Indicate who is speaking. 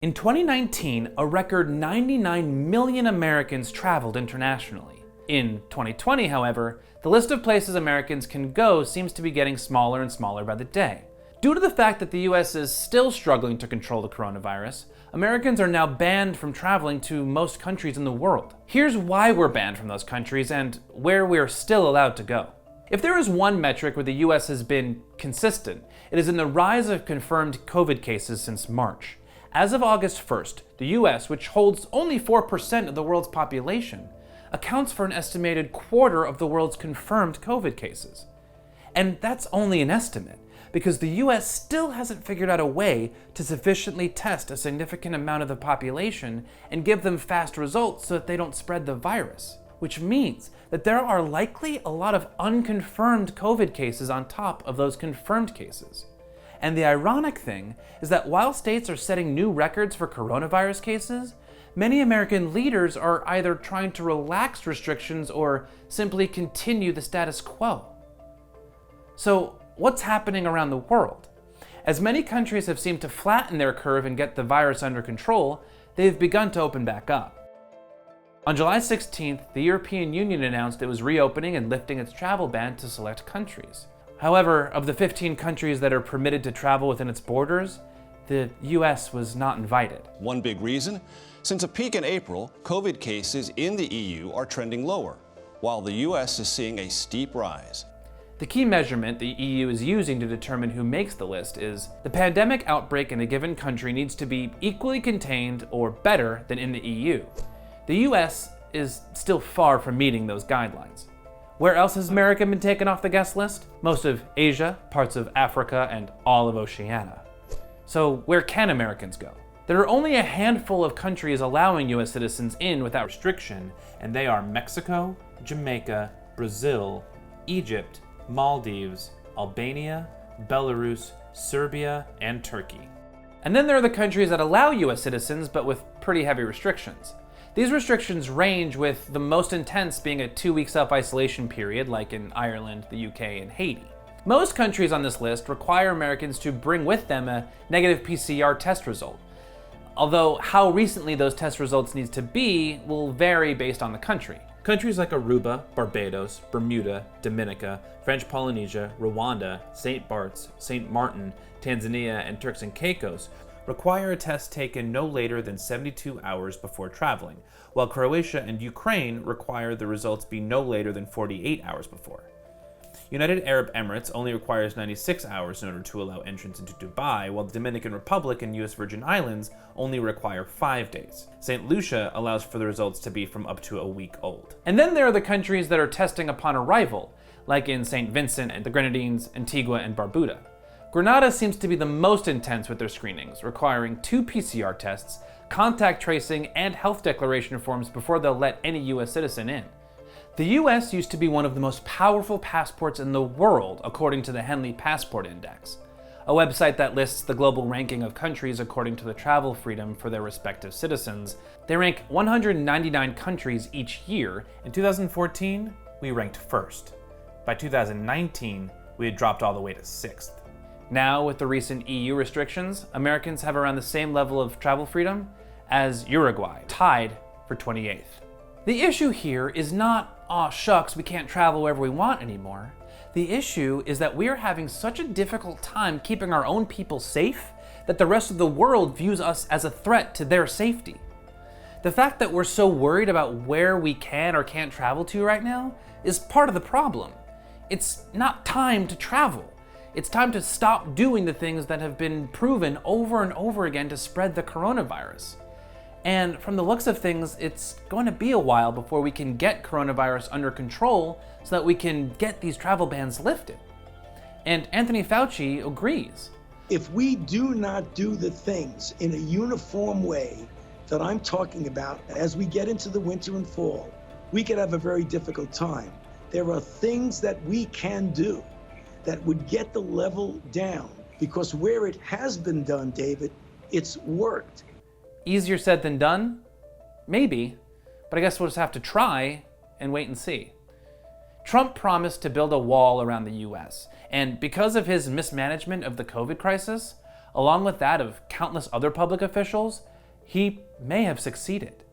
Speaker 1: In 2019, a record 99 million Americans traveled internationally. In 2020, however, the list of places Americans can go seems to be getting smaller and smaller by the day. Due to the fact that the US is still struggling to control the coronavirus, Americans are now banned from traveling to most countries in the world. Here's why we're banned from those countries and where we're still allowed to go. If there is one metric where the US has been consistent, it is in the rise of confirmed COVID cases since March. As of August 1st, the US, which holds only 4% of the world's population, accounts for an estimated quarter of the world's confirmed COVID cases. And that's only an estimate, because the US still hasn't figured out a way to sufficiently test a significant amount of the population and give them fast results so that they don't spread the virus. Which means that there are likely a lot of unconfirmed COVID cases on top of those confirmed cases. And the ironic thing is that while states are setting new records for coronavirus cases, many American leaders are either trying to relax restrictions or simply continue the status quo. So, what's happening around the world? As many countries have seemed to flatten their curve and get the virus under control, they've begun to open back up. On July 16th, the European Union announced it was reopening and lifting its travel ban to select countries. However, of the 15 countries that are permitted to travel within its borders, the US was not invited.
Speaker 2: One big reason? Since a peak in April, COVID cases in the EU are trending lower, while the US is seeing a steep rise.
Speaker 1: The key measurement the EU is using to determine who makes the list is the pandemic outbreak in a given country needs to be equally contained or better than in the EU. The US is still far from meeting those guidelines. Where else has America been taken off the guest list? Most of Asia, parts of Africa, and all of Oceania. So where can Americans go? There are only a handful of countries allowing US citizens in without restriction, and they are Mexico, Jamaica, Brazil, Egypt, Maldives, Albania, Belarus, Serbia, and Turkey. And then there are the countries that allow US citizens, but with pretty heavy restrictions. These restrictions range, with the most intense being a 2-week self-isolation period, like in Ireland, the UK, and Haiti. Most countries on this list require Americans to bring with them a negative PCR test result, although how recently those test results need to be will vary based on the country. Countries like Aruba, Barbados, Bermuda, Dominica, French Polynesia, Rwanda, St. Bart's, St. Martin, Tanzania, and Turks and Caicos require a test taken no later than 72 hours before traveling, while Croatia and Ukraine require the results be no later than 48 hours before. United Arab Emirates only requires 96 hours in order to allow entrance into Dubai, while the Dominican Republic and US Virgin Islands only require 5 days. St. Lucia allows for the results to be from up to a week old. And then there are the countries that are testing upon arrival, like in St. Vincent and the Grenadines, Antigua, and Barbuda. Grenada seems to be the most intense with their screenings, requiring 2 PCR tests, contact tracing, and health declaration forms before they'll let any US citizen in. The US used to be one of the most powerful passports in the world, according to the Henley Passport Index, a website that lists the global ranking of countries according to the travel freedom for their respective citizens. They rank 199 countries each year. In 2014, we ranked first. By 2019, we had dropped all the way to 6th. Now, with the recent EU restrictions, Americans have around the same level of travel freedom as Uruguay, tied for 28th. The issue here is not, aw shucks, we can't travel wherever we want anymore. The issue is that we are having such a difficult time keeping our own people safe that the rest of the world views us as a threat to their safety. The fact that we're so worried about where we can or can't travel to right now is part of the problem. It's not time to travel. It's time to stop doing the things that have been proven over and over again to spread the coronavirus. And from the looks of things, it's going to be a while before we can get coronavirus under control so that we can get these travel bans lifted. And Anthony Fauci agrees.
Speaker 3: If we do not do the things in a uniform way that I'm talking about as we get into the winter and fall, we could have a very difficult time. There are things that we can do that would get the level down, because where it has been done, David, it's worked.
Speaker 1: Easier said than done? Maybe, but I guess we'll just have to try and wait and see. Trump promised to build a wall around the US, and because of his mismanagement of the COVID crisis, along with that of countless other public officials, he may have succeeded.